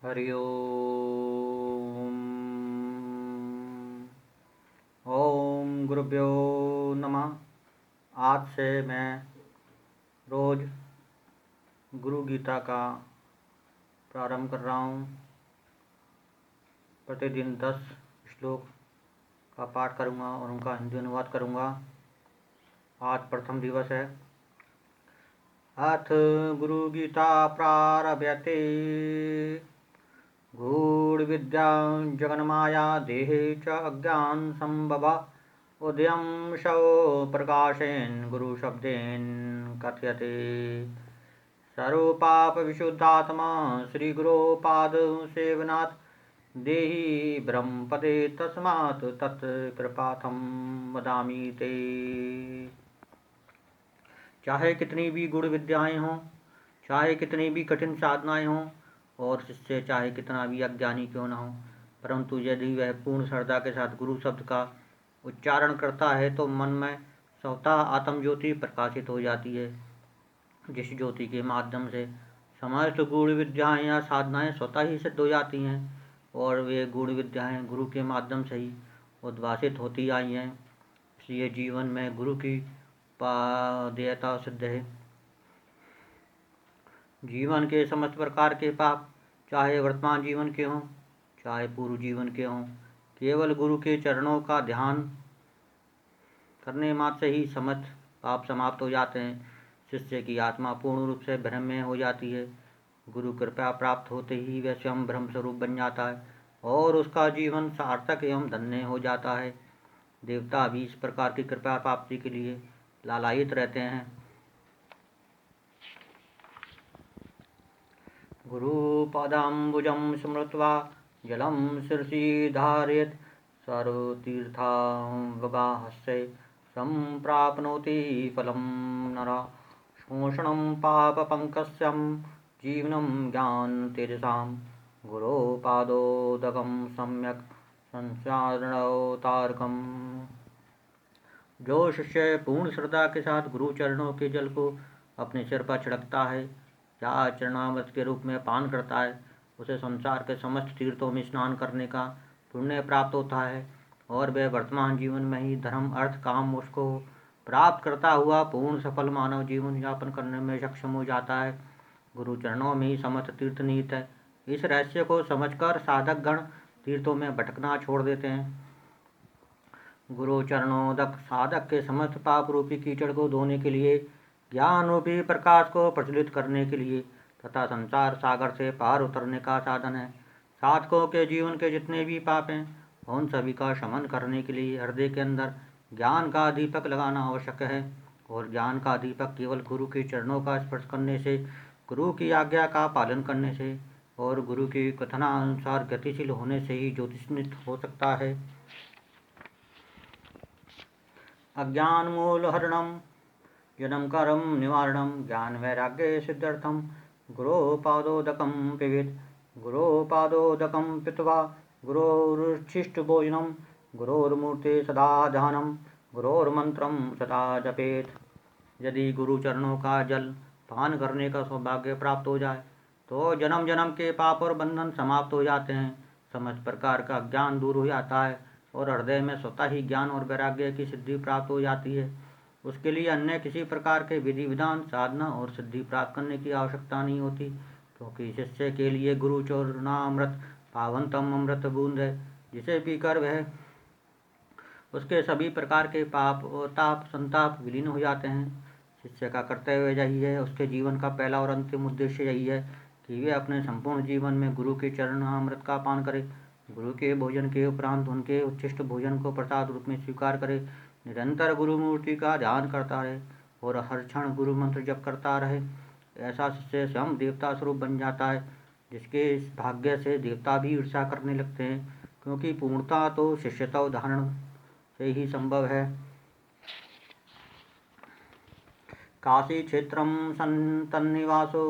हरि ओम। ओम गुरुभ्यो नमः। आज से मैं रोज़ गुरु गीता का प्रारंभ कर रहा हूँ। प्रतिदिन 10 श्लोक का पाठ करूँगा और उनका हिंदी अनुवाद करूँगा। आज प्रथम दिवस है। अथ गुरु गीता प्रारभ्यते। गूढ़विद्यां जगन्माया देहे च अज्ञान संभवा उदयं शव प्रकाशेन गुरुशब्देन कथ्यते। सर्वपापविशुद्धात्मा श्रीगुरोपाद सेवनात् देहि ब्रह्मपदे तस्मात् तत्कृपार्थं वदामि ते। चाहे कितनी भी गुड़ विद्याएं हों, चाहे कितनी भी कठिन साधनाएं हों और शिष्य चाहे कितना भी अज्ञानी क्यों न हो, परंतु यदि वह पूर्ण श्रद्धा के साथ गुरु शब्द का उच्चारण करता है तो मन में स्वतः आत्म ज्योति प्रकाशित हो जाती है, जिस ज्योति के माध्यम से समस्त गूढ़ विद्याएं या साधनाएं स्वतः ही सिद्ध हो जाती हैं और वे गूढ़ विद्याएं गुरु के माध्यम से ही उद्भासित होती आई हैं। इसलिए जीवन में गुरु की पादेयता सिद्ध है। जीवन के समस्त प्रकार के पाप, चाहे वर्तमान जीवन के हों चाहे पूर्व जीवन के हों, केवल गुरु के चरणों का ध्यान करने मात्र से ही समस्त पाप समाप्त हो जाते हैं। शिष्य की आत्मा पूर्ण रूप से ब्रह्म में हो जाती है। गुरु कृपा प्राप्त होते ही वह स्वयं ब्रह्म स्वरूप बन जाता है और उसका जीवन सार्थक एवं धन्य हो जाता है। देवता भी इस प्रकार की कृपा प्राप्ति के लिए लालायित रहते हैं। गुरुपादाम्बुजं स्मृत्वा जलं शिरसि धारयेत् सर्वतीर्थावगाहस्य सम्प्राप्नोति फलं नरः। शोषणं पापपङ्कस्यं जीवनं ज्ञानतेजसां गुरोपादोदकं सम्यक् संस्मरणोतारकम्। जो शिष्य पूर्ण श्रद्धा के साथ गुरु चरणों के जल को अपने सिर पर छिड़कता है या चरणामृत के रूप में पान करता है, उसे संसार के समस्त तीर्थों में स्नान करने का पुण्य प्राप्त होता है और वह वर्तमान जीवन में ही धर्म अर्थ काम मोक्ष को प्राप्त करता हुआ पूर्ण सफल मानव जीवन यापन करने में सक्षम हो जाता है। गुरु चरणों में ही समस्त तीर्थ निहित है। इस रहस्य को समझकर साधक गण तीर्थों में भटकना छोड़ देते हैं। गुरु चरणोदक साधक के समस्त पाप रूपी कीचड़ को धोने के लिए, ज्ञान रूपी प्रकाश को प्रज्वलित करने के लिए तथा संसार सागर से पार उतरने का साधन है। साधकों के जीवन के जितने भी पाप हैं उन सभी का शमन करने के लिए हृदय के अंदर ज्ञान का दीपक लगाना आवश्यक है और ज्ञान का दीपक केवल गुरु के चरणों का स्पर्श करने से, गुरु की आज्ञा का पालन करने से और गुरु के कथनानुसार गतिशील होने से ही ज्योतिषनित हो सकता है। अज्ञानमूलहरणं जन्म कर्म निवारणं ज्ञान वैराग्य सिद्ध्यर्थं गुरोपादोदकं पिबेत्। गुरोपादोदकं पीत्वा गुरोरुच्छिष्टभोजनं गुरोर्मूर्ते सदा ध्यानं गुरोर्मंत्रं सदा जपेत्। यदि गुरु चरणों का जल पान करने का सौभाग्य प्राप्त हो जाए तो जन्म जन्म के पाप और बंधन समाप्त हो जाते हैं। समस्त प्रकार का ज्ञान दूर हो जाता है और हृदय में स्वतः ही ज्ञान और वैराग्य की सिद्धि प्राप्त हो जाती है। उसके लिए अन्य किसी प्रकार के विधि विधान, साधना और सिद्धि प्राप्त करने की आवश्यकता नहीं होती, क्योंकि शिष्य के लिए गुरु चरणामृत पावनतम अमृत बूंद है, जिसे पीकर वह उसके सभी प्रकार के पाप और ताप संताप विलीन हो जाते हैं। शिष्य का कर्तव्य यही है, उसके जीवन का पहला और अंतिम उद्देश्य यही है कि वे अपने संपूर्ण जीवन में गुरु के चरणामृत का पान करे। गुरु के भोजन के उपरांत उनके उच्छिष्ट भोजन को प्रसाद रूप में स्वीकार करे, निरंतर गुरु मूर्ति का ध्यान करता रहे और हर क्षण गुरु मंत्र जप करता रहे। ऐसा शिष्य स्वयं देवता स्वरूप बन जाता है, जिसके इस भाग्य से देवता भी ईर्ष्या करने लगते हैं, क्योंकि पूर्णता तो शिष्यता उदाहरण से ही संभव है। काशी क्षेत्रम संतन्निवासो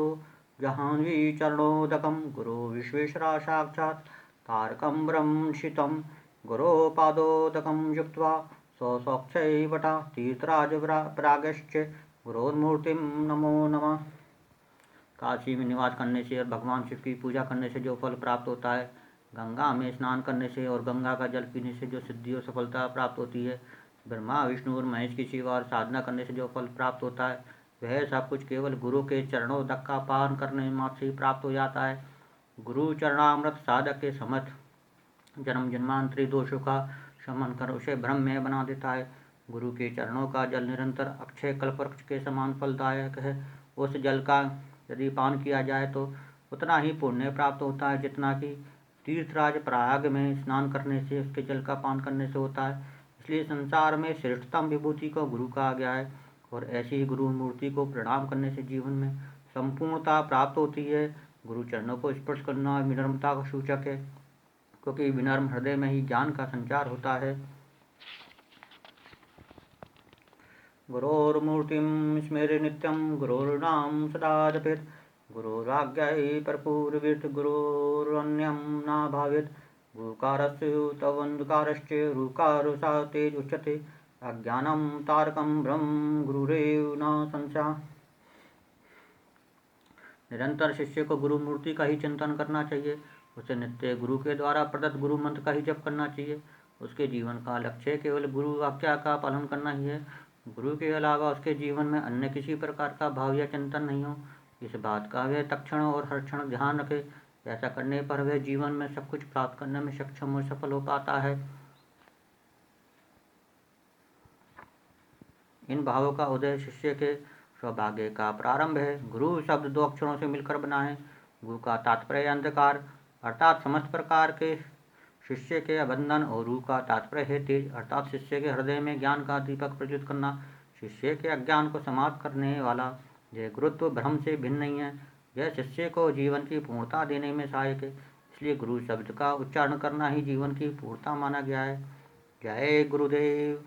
जहांवी चरणोदकम गुरु विश्वेश्वरा साक्षात् तारकं ब्रह्मशितं गुरोपादोदकं युक्त्वा स्वसौक्षैवटा तीर्थराज प्रागश्च गुरोर्मूर्तिं नमो नमः। काशी में निवास करने से और भगवान शिव की पूजा करने से जो फल प्राप्त होता है, गंगा में स्नान करने से और गंगा का जल पीने से जो सिद्धि और सफलता प्राप्त होती है, ब्रह्मा विष्णु और महेश की सेवा और साधना करने से जो फल प्राप्त होता है, वह सब कुछ केवल गुरु के चरणों तक का पान करने मात्र से ही प्राप्त हो जाता है। गुरु चरणामृत साधक के समर्थ जन्म जन्मांतरी दोषों का शमन कर उसे ब्रह्म में बना देता है। गुरु के चरणों का जल निरंतर अक्षय कल्पवृक्ष के समान फलदायक है। उस जल का यदि पान किया जाए तो उतना ही पुण्य प्राप्त होता है जितना कि तीर्थराज प्रयाग में स्नान करने से उसके जल का पान करने से होता है। इसलिए संसार में श्रेष्ठतम विभूति को गुरु कहा गया है और ऐसी ही गुरु मूर्ति को प्रणाम करने से जीवन में संपूर्णता प्राप्त होती है। गुरु चरणों को स्पर्श करना विनम्रता का सूचक है, क्योंकि विनम्र हृदय में ही ज्ञान का संचार होता है। गुरोर्मूर्तिं स्मरे नित्यं गुरोर्नाम सदा जपेत् गुरोराज्ञया परपूर्वीर्त गुरोरन्यं न भावेत् गुरुकारस्य तवन्धकारश्च रुकारो सा तेज उच्यते अज्ञानं तारकं ब्रह्म गुरुरेव न संशयः। निरंतर शिष्य को गुरु मूर्ति का ही चिंतन करना चाहिए। उसे नित्य गुरु के द्वारा प्रदत्त गुरु मंत्र का ही जप करना चाहिए। उसके जीवन का लक्ष्य केवल गुरु आज्ञा का पालन करना ही है। गुरु के अलावा उसके जीवन में अन्य किसी प्रकार का भाव या चिंतन नहीं हो, इस बात का वह तत्क्षण और हर क्षण ध्यान रखे। ऐसा करने पर वह जीवन में सब कुछ प्राप्त करने में सक्षम और सफल हो पाता है। इन भावों का उदय शिष्य के सौभाग्य का प्रारंभ है। गुरु शब्द दो अक्षरों से मिलकर बना है। गुरु का तात्पर्य अंधकार अर्थात समस्त प्रकार के शिष्य के बंधन और रू का तात्पर्य है तेज अर्थात शिष्य के हृदय में ज्ञान का दीपक प्रज्वलित करना। शिष्य के अज्ञान को समाप्त करने वाला यह गुरुत्व भ्रम से भिन्न नहीं है। यह शिष्य को जीवन की पूर्णता देने में सहायक है। इसलिए गुरु शब्द का उच्चारण करना ही जीवन की पूर्णता माना गया है। जय गुरुदेव।